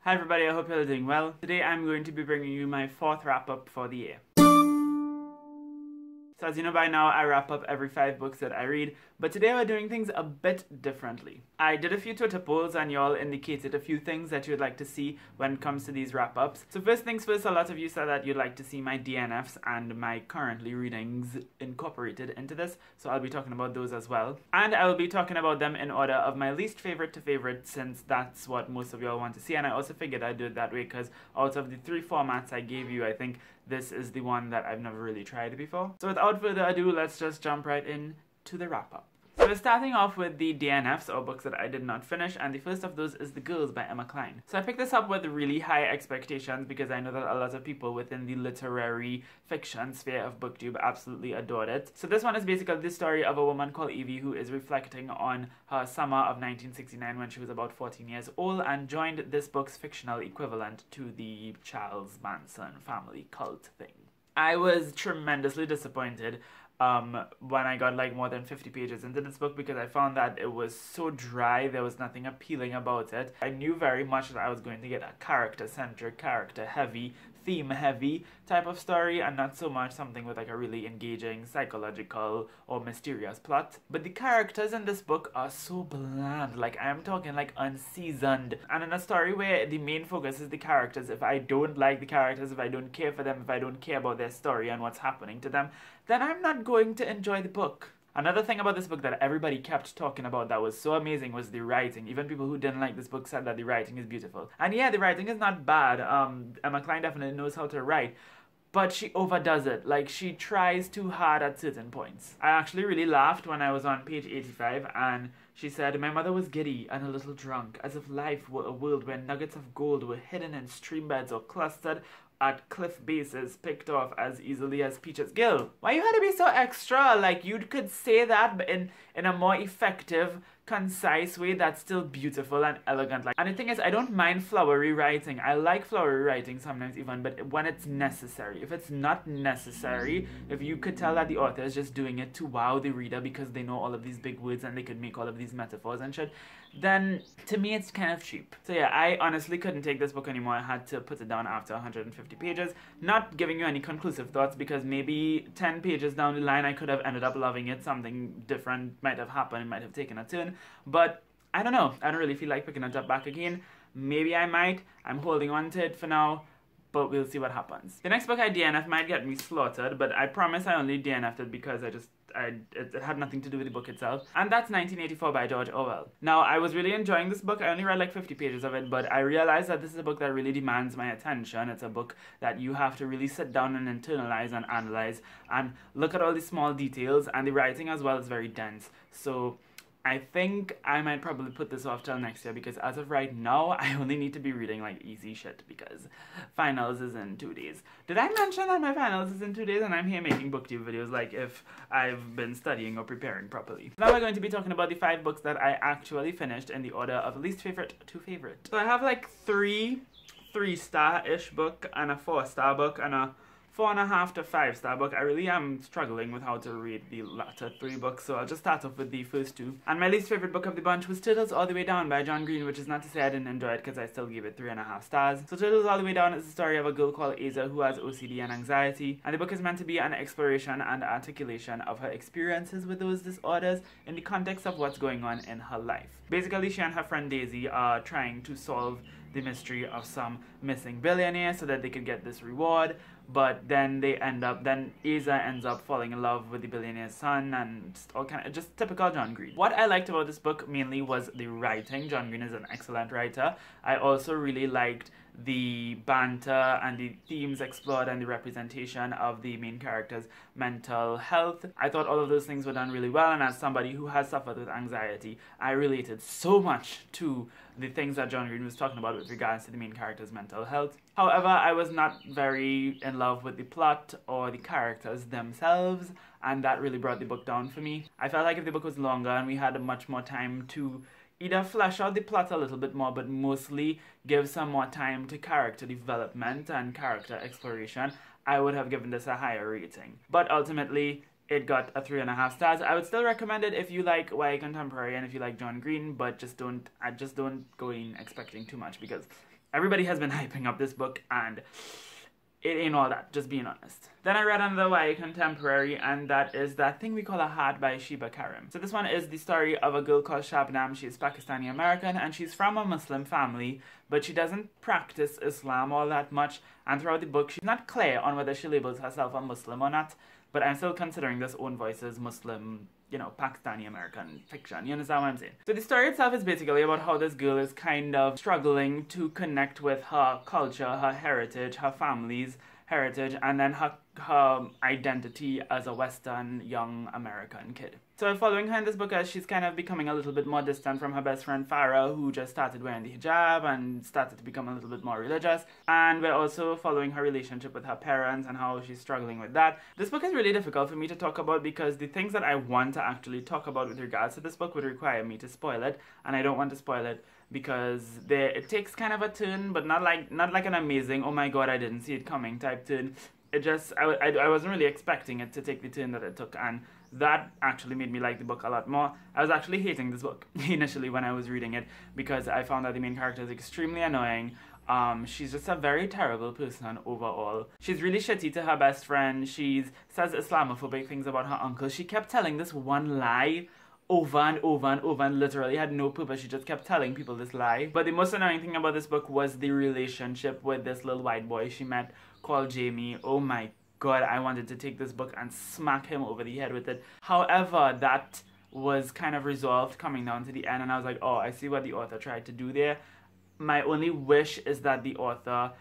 Hi everybody, I hope you're all doing well. Today I'm going to be bringing you my fourth wrap-up for the year. So as you know by now, I wrap up every 5 books that I read, but today we're doing things a bit differently. I did a few Twitter polls and y'all indicated a few things that you'd like to see when it comes to these wrap-ups. So first things first, a lot of you said that you'd like to see my DNFs and my currently readings incorporated into this, so I'll be talking about those as well. And I will be talking about them in order of my least favorite to favorite, since that's what most of y'all want to see, and I also figured I'd do it that way because out of the 3 formats I gave you, I think this is the one that I've never really tried before. So without further ado, let's just jump right in to the wrap-up. So we're starting off with the DNFs, or books that I did not finish, and the first of those is The Girls by Emma Cline. So I picked this up with really high expectations because I know that a lot of people within the literary fiction sphere of BookTube absolutely adored it. So this one is basically the story of a woman called Evie who is reflecting on her summer of 1969 when she was about 14 years old and joined this book's fictional equivalent to the Charles Manson family cult thing. I was tremendously disappointed when I got like more than 50 pages into this book because I found that it was so dry, there was nothing appealing about it. I knew very much that I was going to get a character-centric, character-heavy, theme-heavy type of story and not so much something with like a really engaging psychological or mysterious plot. But the characters in this book are so bland, like I'm talking like unseasoned. And in a story where the main focus is the characters, if I don't like the characters, if I don't care for them, if I don't care about their story and what's happening to them, then I'm not going to enjoy the book. Another thing about this book that everybody kept talking about that was so amazing was the writing. Even people who didn't like this book said that the writing is beautiful. And yeah, the writing is not bad. Emma Cline definitely knows how to write, but she overdoes it. Like, she tries too hard at certain points. I actually really laughed when I was on page 85 and she said, "My mother was giddy and a little drunk, as if life were a world where nuggets of gold were hidden in stream beds or clustered at cliff bases picked off as easily as peaches." Girl, why you had to be so extra? Like, you could say that but in a more effective, concise way that's still beautiful and elegant. Like, and the thing is, I don't mind flowery writing. I like flowery writing sometimes even, but when it's necessary. If it's not necessary, if you could tell that the author is just doing it to wow the reader because they know all of these big words and they could make all of these metaphors and shit, then to me it's kind of cheap. So yeah, I honestly couldn't take this book anymore. I had to put it down after 150 pages. Not giving you any conclusive thoughts because maybe 10 pages down the line I could have ended up loving it. Something different might have happened, it might have taken a turn, but I don't know. I don't really feel like picking it up back again. Maybe I might. I'm holding on to it for now, but we'll see what happens. The next book I DNF might get me slaughtered, but I promise I only DNF'd it because it had nothing to do with the book itself. And that's 1984 by George Orwell. Now, I was really enjoying this book. I only read like 50 pages of it, but I realized that this is a book that really demands my attention. It's a book that you have to really sit down and internalize and analyze and look at all the small details, and the writing as well is very dense. So I think I might probably put this off till next year because as of right now, I only need to be reading like easy shit because finals is in 2 days. Did I mention that my finals is in 2 days and I'm here making BookTube videos like if I've been studying or preparing properly? Now we're going to be talking about the 5 books that I actually finished in the order of least favorite to favorite. So I have like 3 3-star-ish book and a 4-star book and a 4.5 to 5-star book. I really am struggling with how to read the latter 3 books, so I'll just start off with the first 2. And my least favorite book of the bunch was Turtles All the Way Down by John Green, which is not to say I didn't enjoy it because I still gave it 3.5 stars. So Turtles All the Way Down is the story of a girl called Aza who has OCD and anxiety, and the book is meant to be an exploration and articulation of her experiences with those disorders in the context of what's going on in her life. Basically, she and her friend Daisy are trying to solve the mystery of some missing billionaire so that they could get this reward, but then Aza ends up falling in love with the billionaire's son and all kind of just typical John Green. What I liked about this book mainly was the writing. John Green is an excellent writer. I also really liked the banter and the themes explored and the representation of the main character's mental health. I thought all of those things were done really well, and as somebody who has suffered with anxiety, I related so much to the things that John Green was talking about with regards to the main character's mental health. However, I was not very in love with the plot or the characters themselves, and that really brought the book down for me. I felt like if the book was longer and we had much more time to either flesh out the plot a little bit more, but mostly give some more time to character development and character exploration, I would have given this a higher rating. But ultimately, it got a 3.5 stars. I would still recommend it if you like YA contemporary and if you like John Green, but just don't go in expecting too much because everybody has been hyping up this book, and it ain't all that, just being honest. Then I read another YA contemporary, and that is That Thing We Call a Heart by Sheba Karim. So this one is the story of a girl called Shabnam. She's Pakistani American, and she's from a Muslim family, but she doesn't practice Islam all that much, and throughout the book she's not clear on whether she labels herself a Muslim or not, but I'm still considering this Own Voices Muslim, you know, Pakistani American fiction. You understand what I'm saying? So the story itself is basically about how this girl is kind of struggling to connect with her culture, her heritage, her family's heritage, and then her identity as a Western young American kid. So we're following her in this book as she's kind of becoming a little bit more distant from her best friend Farah, who just started wearing the hijab and started to become a little bit more religious. And we're also following her relationship with her parents and how she's struggling with that. This book is really difficult for me to talk about because the things that I want to actually talk about with regards to this book would require me to spoil it, and I don't want to spoil it because it takes kind of a turn, but not like an amazing, oh my god, I didn't see it coming type turn. It just, I wasn't really expecting it to take the turn that it took, and that actually made me like the book a lot more. I was actually hating this book initially when I was reading it because I found that the main character is extremely annoying. She's just a very terrible person overall. She's really shitty to her best friend. She says Islamophobic things about her uncle. She kept telling this one lie over and over and over and literally had no purpose. She just kept telling people this lie. But the most annoying thing about this book was the relationship with this little white boy she met called Jamie. Oh my god, I wanted to take this book and smack him over the head with it. However, that was kind of resolved coming down to the end, and I was like, oh, I see what the author tried to do there. My only wish is that the author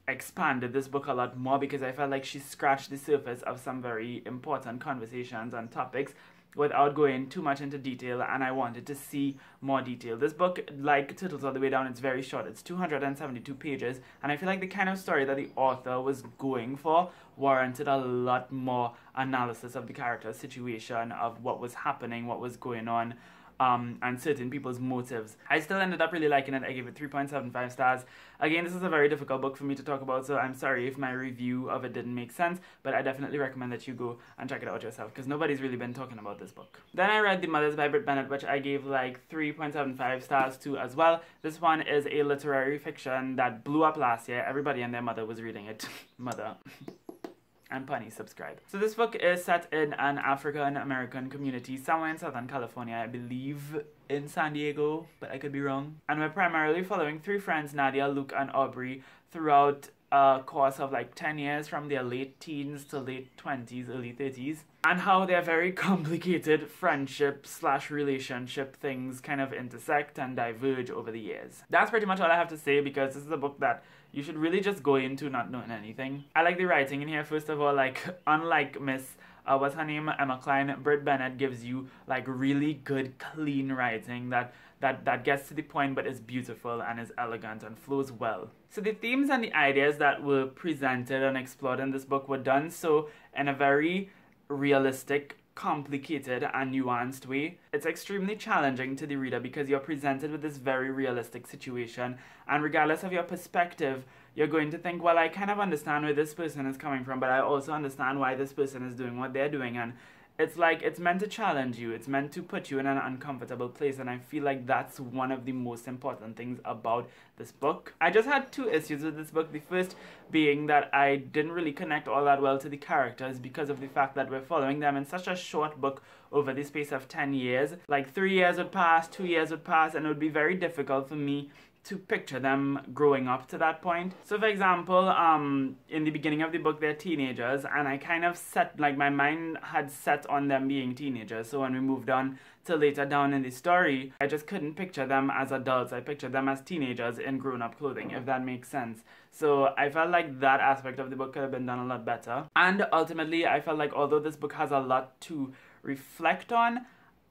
expanded this book a lot more, because I felt like she scratched the surface of some very important conversations and topics without going too much into detail, and I wanted to see more detail. This book, like Turtles All the Way Down, it's very short. It's 272 pages, and I feel like the kind of story that the author was going for warranted a lot more analysis of the character's situation, of what was happening, what was going on, and certain people's motives. I still ended up really liking it. I gave it 3.75 stars. Again, this is a very difficult book for me to talk about, so I'm sorry if my review of it didn't make sense, but I definitely recommend that you go and check it out yourself, because nobody's really been talking about this book. Then I read The Mothers by Britt Bennett, which I gave like 3.75 stars to as well. This one is a literary fiction that blew up last year. Everybody and their mother was reading it. Mother. And punny, subscribe. So this book is set in an African-American community somewhere in Southern California, I believe in San Diego, but I could be wrong. And we're primarily following three friends, Nadia, Luke, and Aubrey, throughout a course of like 10 years, from their late teens to late 20s, early 30s, and how their very complicated friendship/relationship things kind of intersect and diverge over the years. That's pretty much all I have to say, because this is a book that you should really just go into not knowing anything. I like the writing in here. First of all, like, unlike Miss what's her name, Emma Klein, Britt Bennett gives you like really good, clean writing that gets to the point but is beautiful and is elegant and flows well. So the themes and the ideas that were presented and explored in this book were done so in a very realistic, complicated and nuanced way. It's extremely challenging to the reader because you're presented with this very realistic situation, and regardless of your perspective, you're going to think, well, I kind of understand where this person is coming from, but I also understand why this person is doing what they're doing. And it's like, it's meant to challenge you. It's meant to put you in an uncomfortable place. And I feel like that's one of the most important things about this book. I just had two issues with this book. The first being that I didn't really connect all that well to the characters because of the fact that we're following them in such a short book over the space of 10 years. Like 3 years would pass, 2 years would pass, and it would be very difficult for me to picture them growing up to that point. So for example, in the beginning of the book, they're teenagers, and I kind of set, like, my mind had set on them being teenagers. So when we moved on to later down in the story, I just couldn't picture them as adults. I pictured them as teenagers in grown-up clothing, if that makes sense. So I felt like that aspect of the book could have been done a lot better. And ultimately, I felt like although this book has a lot to reflect on,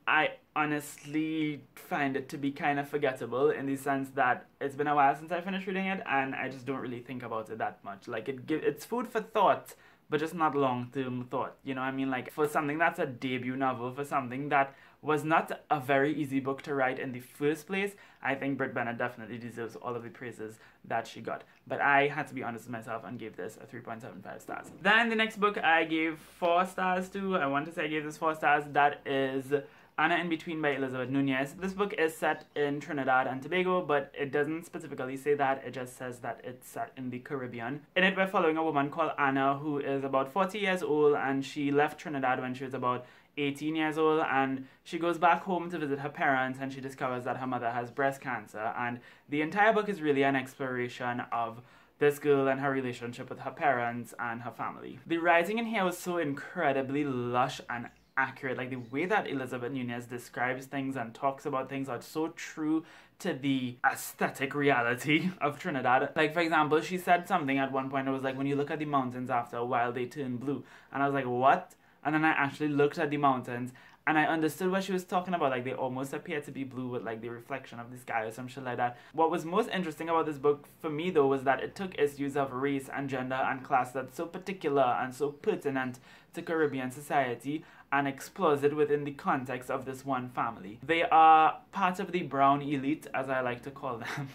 I honestly find it to be kind of forgettable, in the sense that it's been a while since I finished reading it, and I just don't really think about it that much. Like, it's food for thought, but just not long-term thought, you know what I mean? Like, for something that's a debut novel, for something that was not a very easy book to write in the first place, I think Britt Bennett definitely deserves all of the praises that she got. But I had to be honest with myself and gave this a 3.75 stars. Then the next book I gave 4 stars to. I want to say I gave this 4 stars. That is Anna in Between by Elizabeth Nunez. This book is set in Trinidad and Tobago, but it doesn't specifically say that, it just says that it's set in the Caribbean. In it, we're following a woman called Anna who is about 40 years old, and she left Trinidad when she was about 18 years old, and she goes back home to visit her parents, and she discovers that her mother has breast cancer. And the entire book is really an exploration of this girl and her relationship with her parents and her family. The writing in here was so incredibly lush and accurate. Like, the way that Elizabeth Nunez describes things and talks about things are so true to the aesthetic reality of Trinidad. Like, for example, she said something at one point, it was like, when you look at the mountains after a while, they turn blue. And I was like, what? And then I actually looked at the mountains and I understood what she was talking about. Like, they almost appear to be blue with like the reflection of the sky or some shit like that. What was most interesting about this book for me though was that it took issues of race and gender and class that's so particular and so pertinent to Caribbean society and explores it within the context of this one family. They are part of the brown elite, as I like to call them.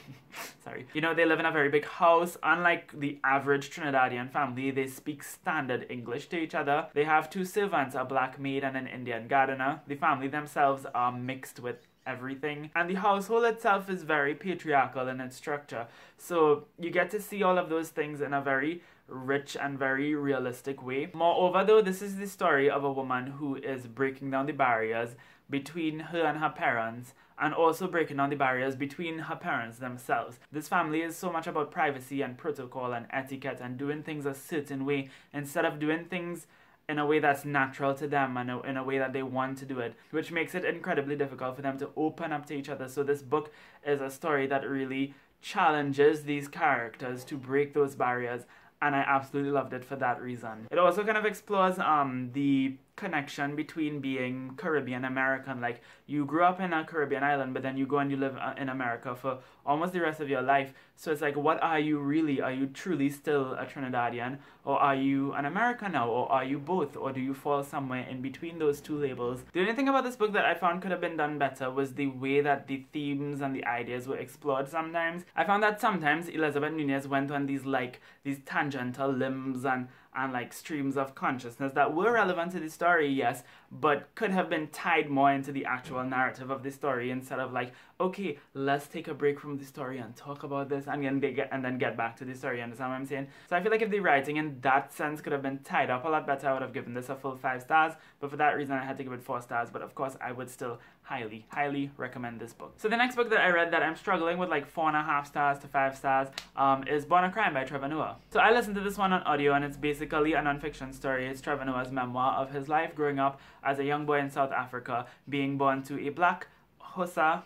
Sorry. You know, they live in a very big house. Unlike the average Trinidadian family, they speak standard English to each other. They have 2 servants, a black maid and an Indian gardener. The family themselves are mixed with everything, and the household itself is very patriarchal in its structure. So you get to see all of those things in a very rich and very realistic way. Moreover though, this is the story of a woman who is breaking down the barriers between her and her parents, and also breaking down the barriers between her parents themselves. This family is so much about privacy and protocol and etiquette and doing things a certain way instead of doing things in a way that's natural to them and in a way that they want to do it, which makes it incredibly difficult for them to open up to each other. So this book is a story that really challenges these characters to break those barriers, and I absolutely loved it for that reason. It also kind of explores the connection between being Caribbean American. Like, you grew up in a Caribbean island, but then you go and you live in America for almost the rest of your life. So it's like, what are you really? Are you truly still a Trinidadian, or are you an American now, or are you both, or do you fall somewhere in between those 2 labels? The only thing about this book that I found could have been done better was the way that the themes and the ideas were explored sometimes. I found that sometimes Elizabeth Nunez went on these tangential limbs and like streams of consciousness that were relevant to the story, yes, but could have been tied more into the actual narrative of the story instead of like, okay, let's take a break from the story and talk about this and then get back to the story. You understand what I'm saying? So I feel like if the writing in that sense could have been tied up a lot better, I would have given this a full 5 stars, but for that reason I had to give it 4 stars. But of course I would still highly recommend this book. So the next book that I read that I'm struggling with like 4.5 stars to 5 stars is Born a Crime by Trevor Noah. So I listened to this one on audio, and it's basically a non-fiction story. It's Trevor Noah's memoir of his life growing up as a young boy in South Africa, being born to a black Xhosa,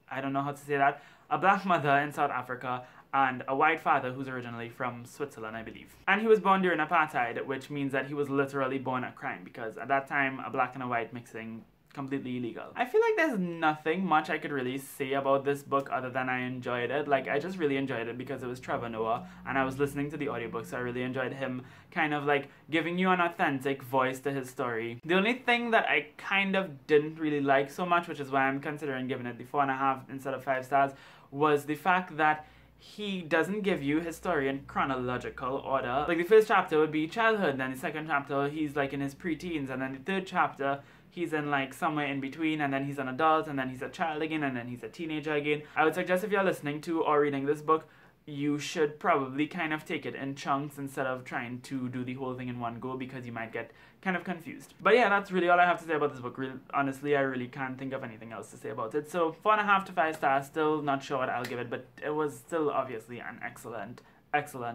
I don't know how to say that, a black mother in South Africa, and a white father who's originally from Switzerland, I believe. And he was born during apartheid, which means that he was literally born a crime, because at that time, a black and a white mixing completely illegal. I feel like there's nothing much I could really say about this book other than I enjoyed it. Like, I just really enjoyed it because it was Trevor Noah, and I was listening to the audiobook, so I really enjoyed him kind of like giving you an authentic voice to his story. The only thing that I kind of didn't really like so much, which is why I'm considering giving it the 4.5 instead of 5 stars, was the fact that he doesn't give you his story in chronological order. Like, the first chapter would be childhood, then the second chapter he's like in his pre-teens, and then the third chapter he's in like somewhere in between, and then he's an adult, and then he's a child again, and then he's a teenager again. I would suggest if you're listening to or reading this book, you should probably kind of take it in chunks instead of trying to do the whole thing in one go, because you might get kind of confused. But yeah, that's really all I have to say about this book. Honestly, I really can't think of anything else to say about it. So 4.5 to 5 stars, still not sure what I'll give it, but it was still obviously an excellent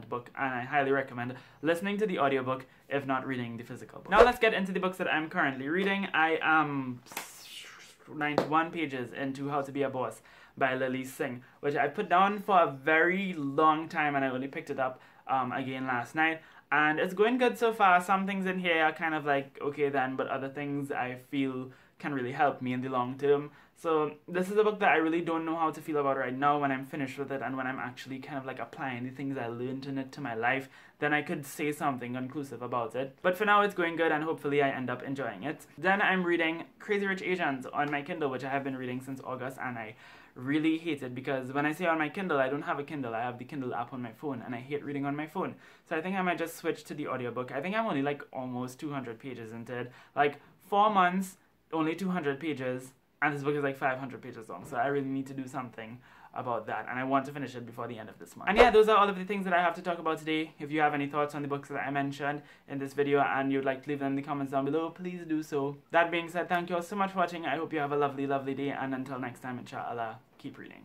book, and I highly recommend listening to the audiobook if not reading the physical book. Now let's get into the books that I'm currently reading. I am 91 pages into How to Be a Boss by Lily Singh, which I put down for a very long time, and I only picked it up again last night, and it's going good so far. Some things in here are kind of like okay then, but other things I feel can really help me in the long term. So this is a book that I really don't know how to feel about right now. When I'm finished with it and when I'm actually kind of like applying the things I learned in it to my life, then I could say something conclusive about it. But for now it's going good, and hopefully I end up enjoying it. Then I'm reading Crazy Rich Asians on my Kindle, which I have been reading since August, and I really hate it because when I say on my Kindle, I don't have a Kindle. I have the Kindle app on my phone, and I hate reading on my phone. So I think I might just switch to the audiobook. I think I'm only like almost 200 pages into it. Like 4 months, only 200 pages, and this book is like 500 pages long, so I really need to do something about that, and I want to finish it before the end of this month. And yeah, those are all of the things that I have to talk about today. If you have any thoughts on the books that I mentioned in this video and you'd like to leave them in the comments down below, please do so. That being said, thank you all so much for watching. I hope you have a lovely, lovely day, and until next time, inshallah, keep reading.